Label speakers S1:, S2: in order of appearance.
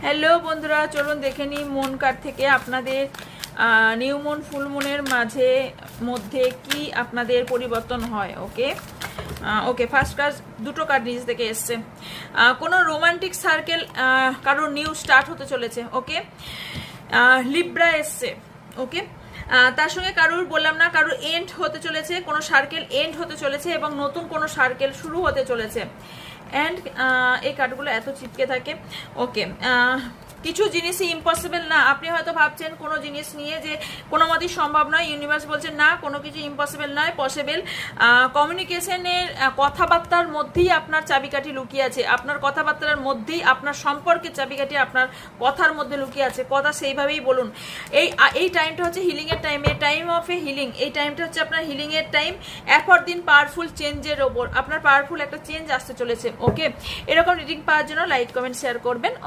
S1: Hello বন্ধুরা, চলুন দেখে নিই মন কার্ড থেকে আপনাদের নিউ মুন ফুল মুনের মধ্যে কি আপনাদের পরিবর্তন হয়। ওকে ওকে, ফার্স্ট কার্ড, দুটো কার্ড নিজ থেকে এসছে। কোনো রোমান্টিক সার্কেল কারোর নিউ স্টার্ট হতে চলেছে। ওকে, লিব্রা এসছে। ওকে, তার সঙ্গে কারুর বললাম না, কারুর এন্ড হতে চলেছে, কোনো সার্কেল এন্ড হতে চলেছে এবং নতুন কোনো সার্কেল শুরু হতে চলেছে। অ্যান্ড এই কার্ডগুলো এত চিপকে থাকে। ওকে, কিছু জিনিসই ইম্পসিবল না। আপনি হয়তো ভাবছেন কোনো জিনিস নিয়ে যে কোনো মতেই সম্ভব নয়, ইউনিভার্স বলছে না, কোনো কিছু ইম্পসিবল নয়, পসিবল। কমিউনিকেশনের কথাবার্তার মধ্যেই আপনার চাবিকাঠি লুকিয়ে আছে, আপনার কথাবার্তার মধ্যেই আপনার সম্পর্কের চাবিকাঠি আপনার কথার মধ্যে লুকিয়ে আছে। কথা সেইভাবেই বলুন। এই টাইমটা হচ্ছে হিলিংয়ের টাইম, এই টাইম অফ এ হিলিং। এই টাইমটা হচ্ছে আপনার হিলিংয়ের টাইম। এরপর দিন পাওয়ারফুল চেঞ্জের ওপর, আপনার পাওয়ারফুল একটা চেঞ্জ আসতে চলেছে। ওকে, এরকম রিডিং পাওয়ার জন্য লাইক কমেন্ট শেয়ার করবেন।